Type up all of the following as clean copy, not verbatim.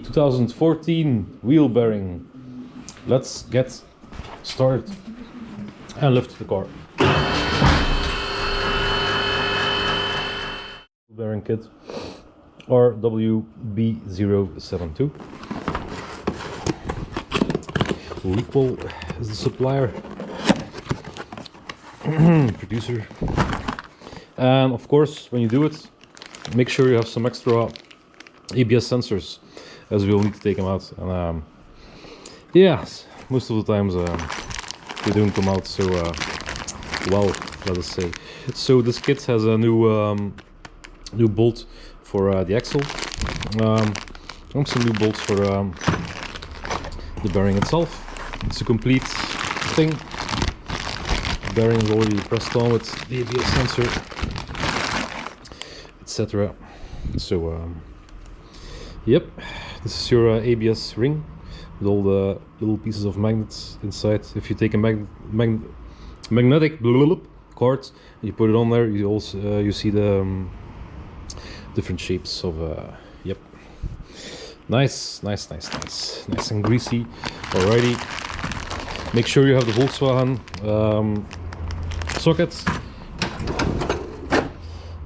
2014 wheel bearing. Let's get started and lift the car. Bearing kit RWB072. Equal is the supplier, producer, and of course when you do it, make sure you have some extra ABS sensors, as we will need to take them out. And yeah, most of the times they don't come out so well, let us say. So this kit has a new bolt for the axle, and some new bolts for the bearing itself. It's a complete thing. The bearing is already pressed on with the ABS sensor, etc. So yep, this is your ABS ring with all the little pieces of magnets inside. If you take a magnetic cord and you put it on there, you also you see the different shapes of yep. Nice and greasy. Alrighty, make sure you have the Volkswagen sockets,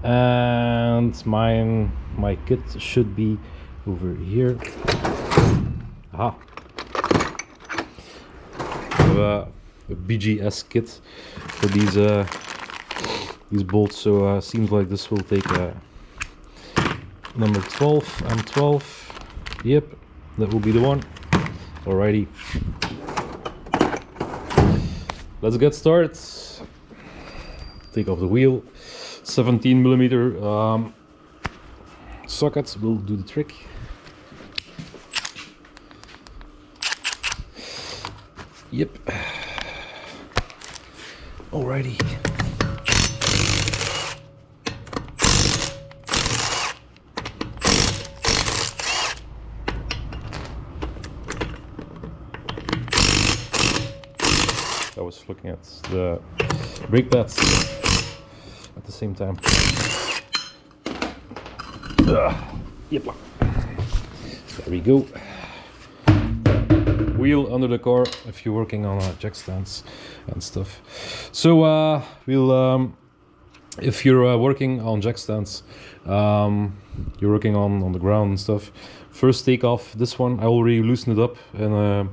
and my kit should be over here. Aha, I have a BGS kit for these bolts, so seems like this will take number 12 M12. Yep, that will be the one. Alrighty, let's get started. Take off the wheel. 17mm sockets will do the trick. Yep. Alrighty. I was looking at the brake pads at the same time. Yep. There we go. Wheel under the car if you're working on jack stands and stuff. So we'll if you're working on jack stands, you're working on the ground and stuff, first take off this one. I already loosened it up and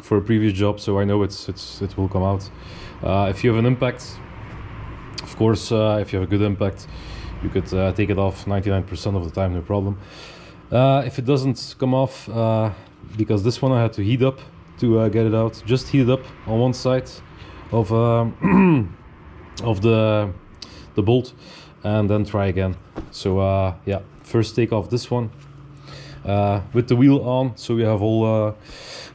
for a previous job, so I know it will come out. If you have an impact, of course, if you have a good impact, you could take it off 99% of the time, no problem. If it doesn't come off, because this one I had to heat up to get it out, just heat it up on one side of of the bolt and then try again. So yeah, first take off this one with the wheel on, so you have all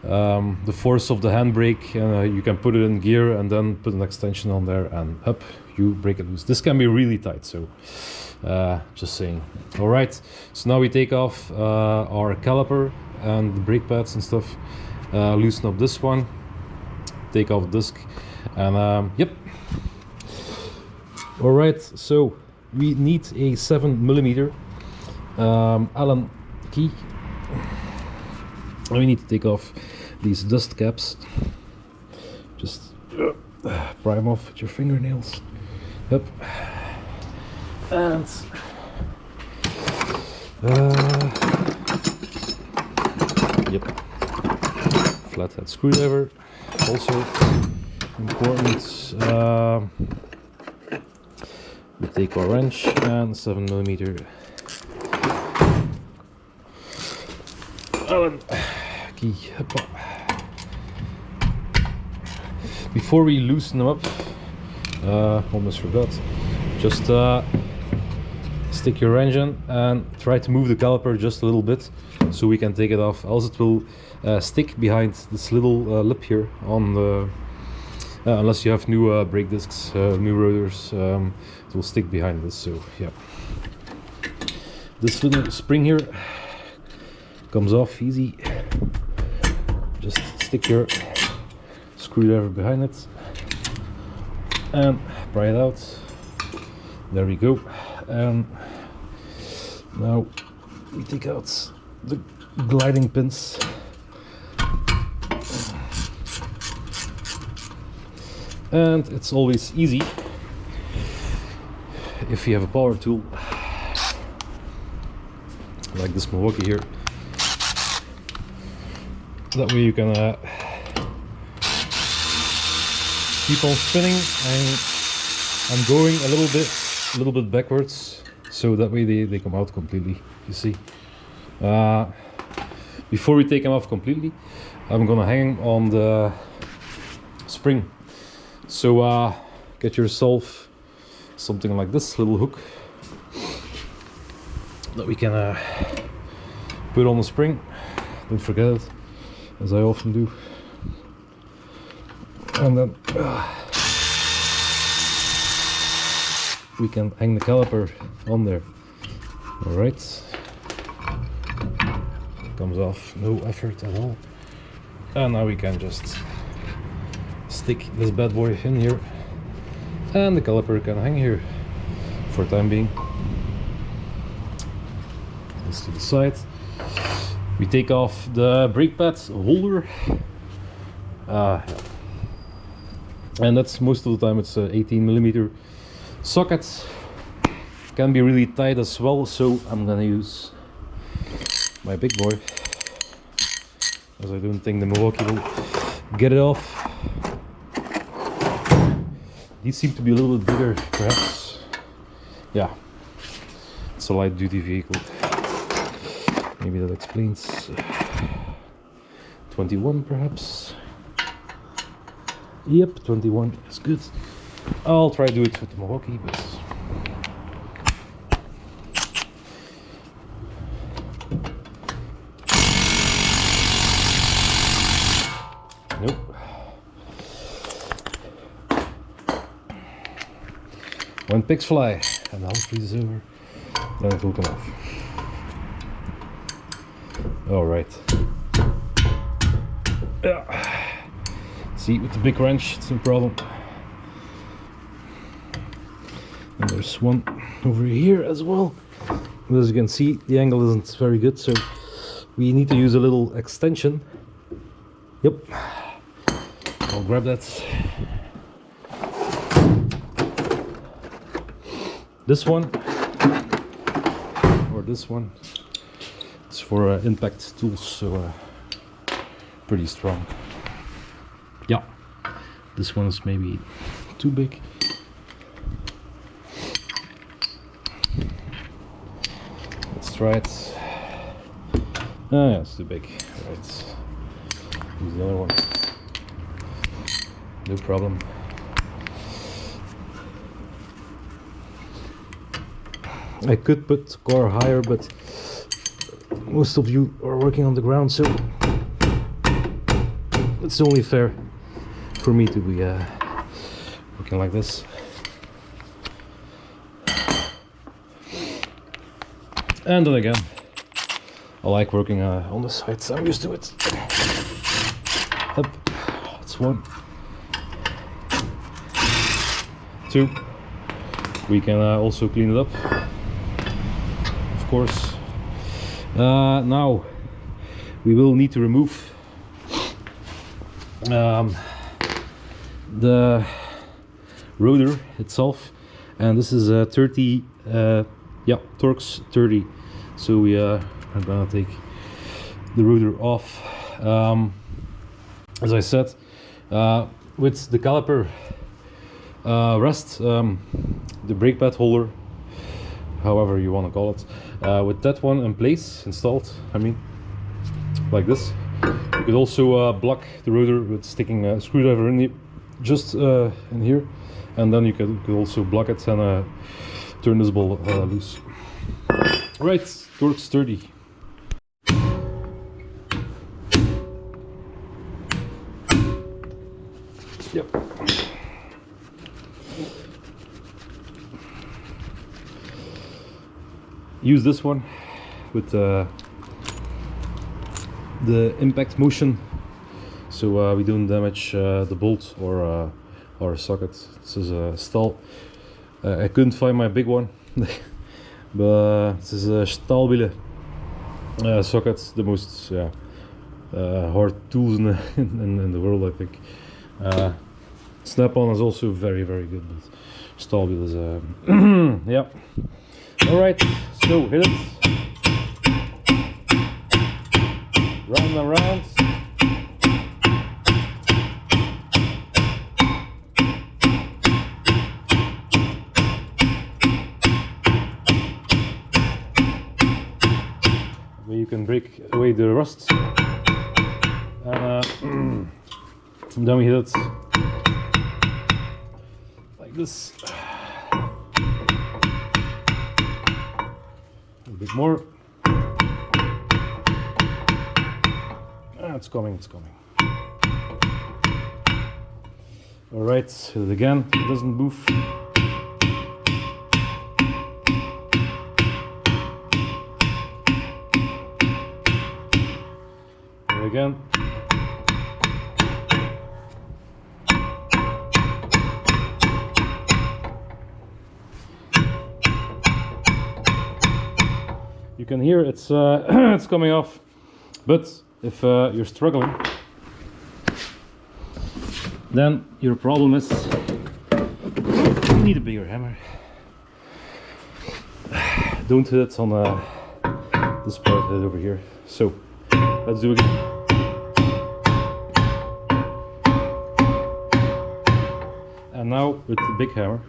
the force of the handbrake, and you can put it in gear and then put an extension on there and up, you break it loose. This can be really tight, so just saying. All right, so now we take off our caliper and the brake pads and stuff, loosen up this one, take off the disc, and yep. All right, so we need a 7mm Allen key, and we need to take off these dust caps. Just pry them off with your fingernails. Yep. And yep, flathead screwdriver, also important. We take our wrench and 7mm Allen key. Before we loosen them up, almost forgot, just stick your wrench in and try to move the caliper just a little bit so we can take it off, else it will stick behind this little lip here on the unless you have new brake discs, new rotors, it will stick behind this. So yeah, this little spring here comes off easy. Just stick your screwdriver behind it and pry it out. There we go. And now we take out the gliding pins. And it's always easy if you have a power tool like this Milwaukee here. That way you can keep on spinning, and I'm going a little bit backwards, so that way they come out completely. You see, before we take them off completely, I'm gonna hang on the spring. So get yourself something like this little hook that we can put on the spring. Don't forget it, as I often do. And then we can hang the caliper on there. All right, comes off, no effort at all. And now we can just stick this bad boy in here, and the caliper can hang here for the time being. This to the side. We take off the brake pad holder, and that's most of the time it's a 18mm socket. Can be really tight as well, so I'm gonna use my big boy, as I don't think the Milwaukee will get it off. These seem to be a little bit bigger, perhaps. Yeah, it's a light duty vehicle. Maybe that explains. 21 perhaps. Yep, 21 is good. I'll try to do it with the Milwaukee, but nope. When pigs fly and the house freezes over, then it will come off. All right. Yeah. See, with the big wrench, it's no problem. And there's one over here as well. And as you can see, the angle isn't very good, so we need to use a little extension. Yep. I'll grab that. This one, or this one, it's for impact tools, so pretty strong. Yeah, this one is maybe too big. Let's try it. Ah, yeah, it's too big. Right. Use the other one. No problem. I could put the car higher, but most of you are working on the ground, so it's only fair for me to be working like this. And then again, I like working on the sides. I'm used to it. Up. That's one. Two. We can also clean it up, of course. Now we will need to remove the rotor itself, and this is a 30 yeah, Torx 30, so we are gonna take the rotor off. As I said, with the caliper rest, the brake pad holder, however you want to call it, with that one in place, installed, I mean, like this, you could also block the rotor with sticking a screwdriver in the, just in here, and then you could also block it and turn this ball loose. Right, Torx 30. Yep. Use this one with the impact motion, so we don't damage the bolt or our socket. This is a Stahl. I couldn't find my big one, but this is a Stahlwille, sockets, the most hard tools in the world, I think. Snap-on is also very good, but stall wheel is yeah. Alright, so hit it. Round and round. You can break away the rust, and then we hit it like this. A bit more. It's coming, it's coming. All right, hit it again. It doesn't move. Again. You can hear it's it's coming off, but if you're struggling, then your problem is you need a bigger hammer. Don't hit it on this part, hit it over here. So let's do it again. And now with the big hammer.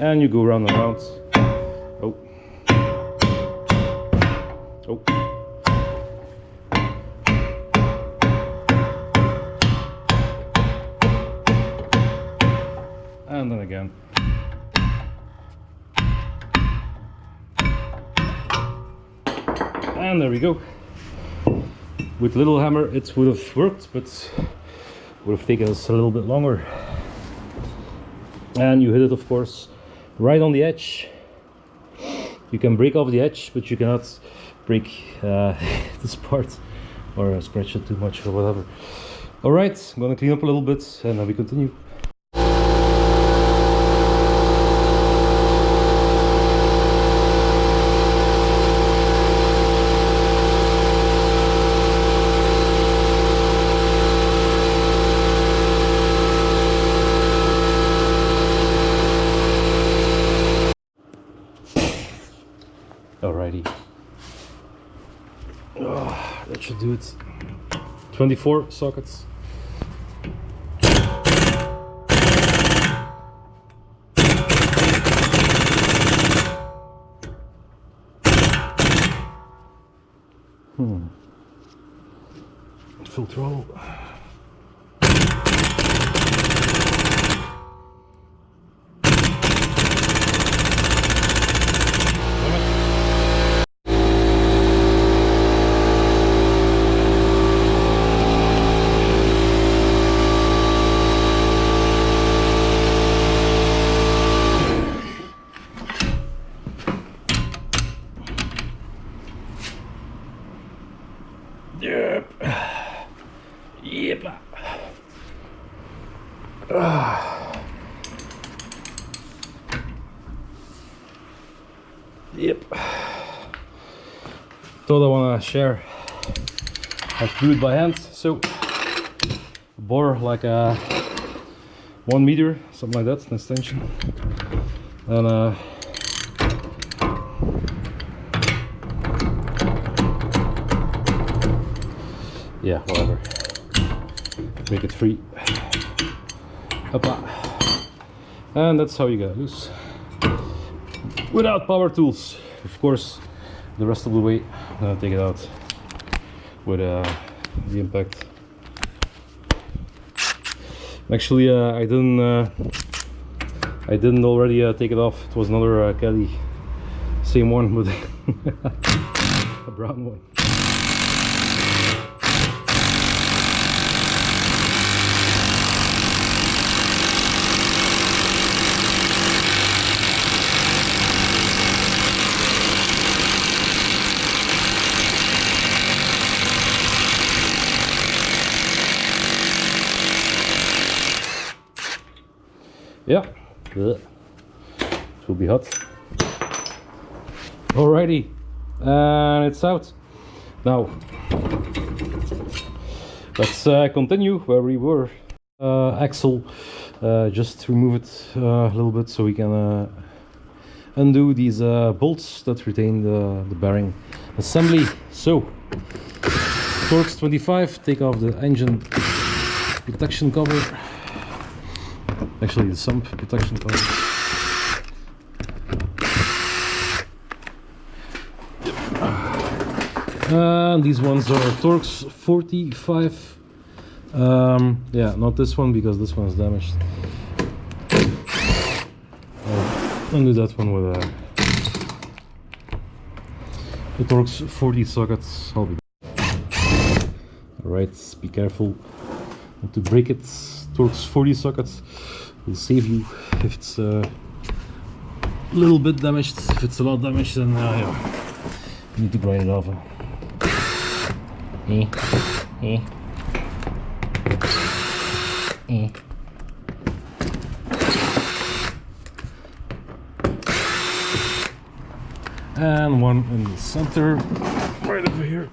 And you go round and round. Oh. Oh. And then again. And there we go. With little hammer it would have worked, but would have taken us a little bit longer. And you hit it, of course, right on the edge. You can break off the edge, but you cannot break this part or scratch it too much or whatever. Alright, I'm gonna clean up a little bit and then we continue. Alrighty. Oh, that should do it. 24 sockets. Full throttle. Yep. Yep. Yep. Thought I want to share how to do it by hand. So bore like a 1 meter, something like that, an extension, and yeah, whatever. Make it free. Hoppa. And that's how you get it loose. Without power tools. Of course, the rest of the way, I'm gonna take it out with the impact. Actually, I didn't already take it off. It was another Caddy, same one, but a brown one. Yeah, it will be hot. Alrighty, and it's out. Now, let's continue where we were. Axle, just remove it a little bit so we can undo these bolts that retain the bearing assembly. So, Torx 25, take off the engine protection cover. Actually, the sump protection cover. And these ones are Torx 45. Yeah, not this one because this one is damaged. I'll undo that one with the Torx 40 sockets. I'll be alright, be careful not to break it. Torx 40 sockets will save you if it's a little bit damaged. If it's a lot damaged, then yeah, you need to grind it off. And one in the center, right over here.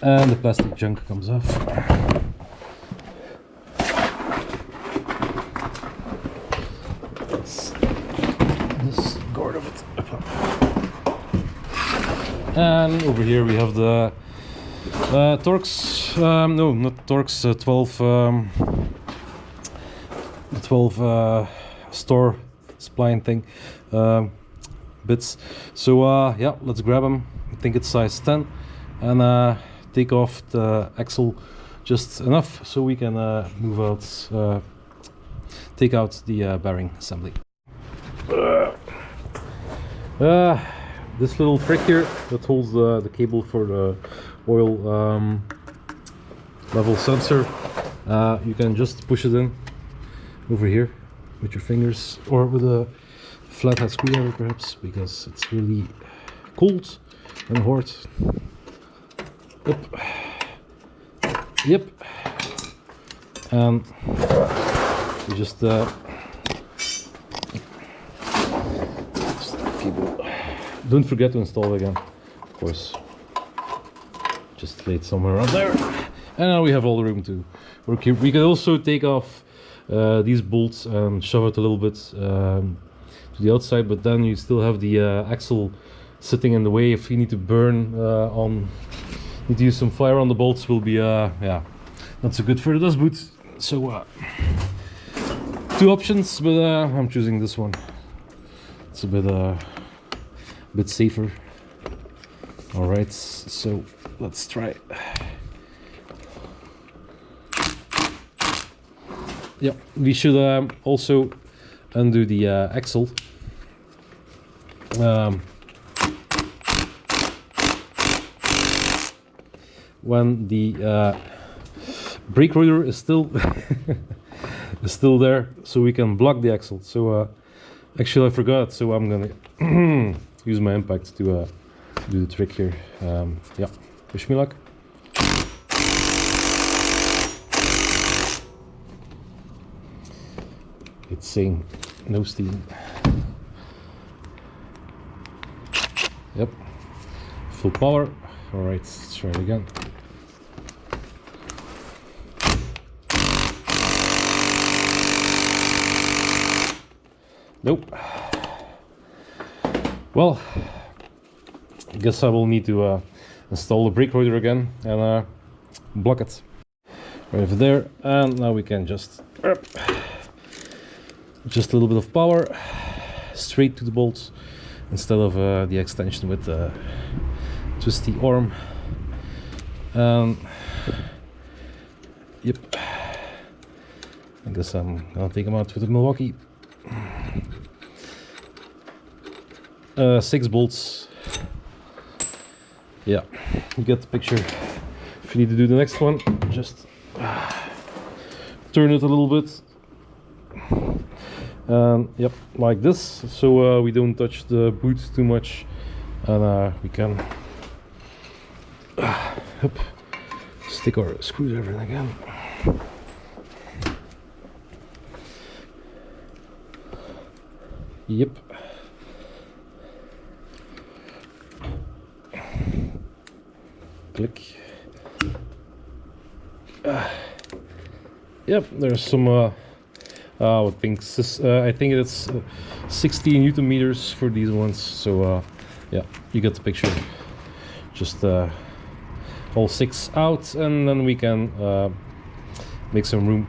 And the plastic junk comes off. This guard of it. And over here we have the Torx, no, not Torx, 12 store spline thing bits. So yeah, let's grab them. I think it's size 10, and take off the axle just enough so we can move out, take out the bearing assembly. This little trick here that holds the cable for the oil level sensor, you can just push it in over here with your fingers or with a flathead screwdriver perhaps, because it's really cold and hard. Yep. Yep. And you just cable. Don't forget to install it again, of course. Just lay it somewhere around there. And now we have all the room to work here. We can also take off these bolts and shove it a little bit to the outside, but then you still have the axle sitting in the way. If you need to burn need to use some fire on the bolts, will be yeah, not so good for the dust boot. So two options, but I'm choosing this one. It's a bit safer. All right, so let's try. Yeah, we should also undo the axle. When the brake rotor is still is still there, so we can block the axle. So actually I forgot, so I'm gonna use my impact to do the trick here. Yeah, wish me luck. It's saying no steam. Yep, full power. All right, let's try it again. Nope. Well, I guess I will need to install the brake rotor again and block it right over there. And now we can just a little bit of power straight to the bolts instead of the extension with the twisty arm. Yep, I guess I'm gonna take them out with the Milwaukee. 6 bolts. Yeah, you get the picture. If you need to do the next one, just turn it a little bit. Yep, like this, so we don't touch the boot too much, and we can stick our screwdriver in again. Yep. Click. Yep, there's some what thinks I think it's 60 Newton meters for these ones. So yeah, you get the picture. Just all 6 out, and then we can make some room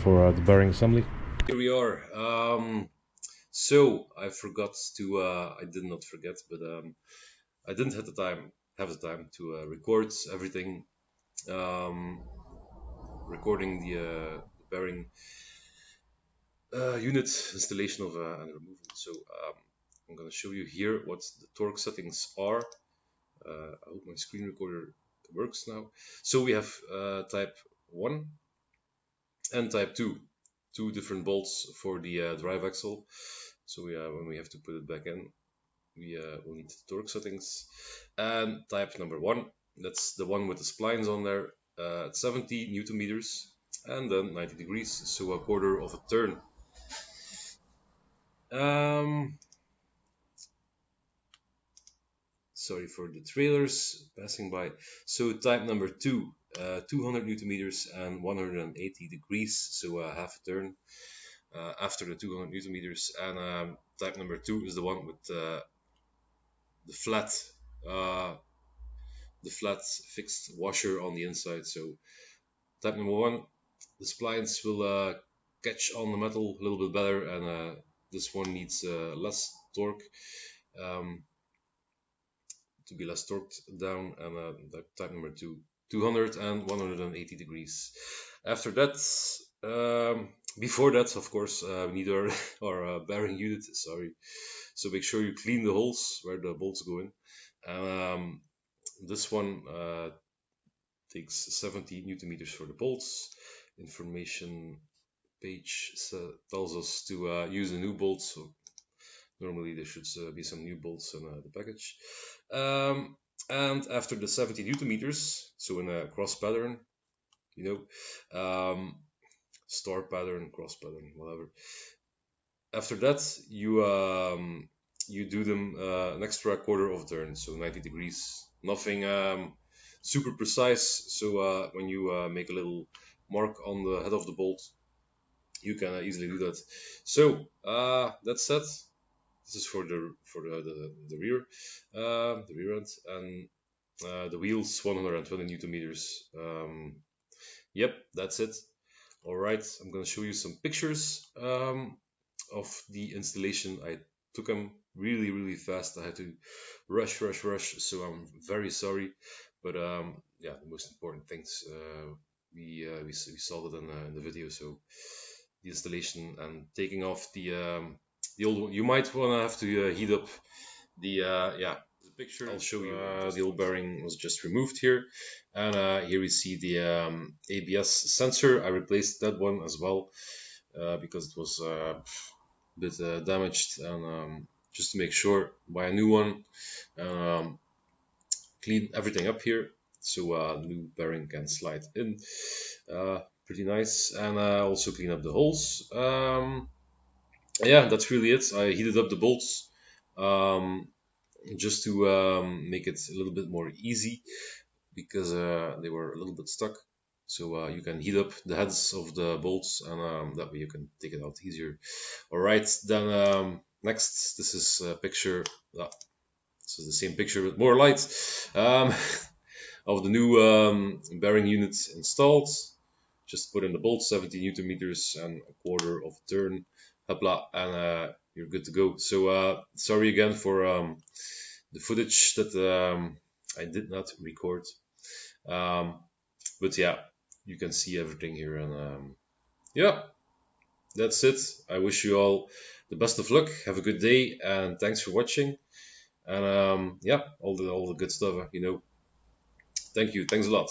for the bearing assembly. Here we are. So I forgot to. I did not forget, but I didn't have the time to record everything. Recording the bearing unit installation of and removal. So I'm going to show you here what the torque settings are. I hope my screen recorder works now. So we have type 1 and type 2, two different bolts for the drive axle. So when we have to put it back in, we will need the torque settings. And type number 1, that's the one with the splines on there, at 70 Newton meters and then 90 degrees, so a quarter of a turn. Sorry for the trailers passing by. So type number 2, 200 Newton meters and 180 degrees, so half a turn after the 200 Newton meters. And type number 2 is the one with the flat fixed washer on the inside. So type number 1, the splines will catch on the metal a little bit better, and this one needs less torque. To be less torqued down, and type number 2, 200 and 180 degrees. After that, before that, of course, we need our bearing unit. Sorry. So make sure you clean the holes where the bolts go in. And this one takes 70 Newton meters for the bolts. Information page tells us to use a new bolt. So normally there should be some new bolts in the package. And after the 70 Newton meters, so in a cross pattern, star pattern, cross pattern, whatever. After that, you do them an extra quarter of a turn, so 90 degrees. Nothing super precise. So when you make a little mark on the head of the bolt, you can easily do that. So that's set. This is for the rear, the rear end, and the wheels 120 Newton meters. Yep, that's it. All right, I'm gonna show you some pictures of the installation. I took them really fast. I had to rush, so I'm very sorry. But yeah, the most important things we saw it in the video. So the installation and taking off the old one. You might want to have to heat up the the picture. I'll show you. The old bearing was just removed here, and here we see the ABS sensor. I replaced that one as well because it was a bit damaged, and just to make sure, buy a new one. Clean everything up here so new bearing can slide in. Pretty nice, and also clean up the holes. Yeah, that's really it. I heated up the bolts just to make it a little bit more easy because they were a little bit stuck. So you can heat up the heads of the bolts, and that way you can take it out easier. All right, then next, this is a picture. This is the same picture with more light of the new bearing unit installed. Just put in the bolts, 70 Newton meters and a quarter of a turn. Hopla, and you're good to go. So sorry again for the footage that I did not record. But yeah, you can see everything here, and yeah, that's it. I wish you all the best of luck. Have a good day, and thanks for watching. And yeah, all the good stuff, Thank you. Thanks a lot.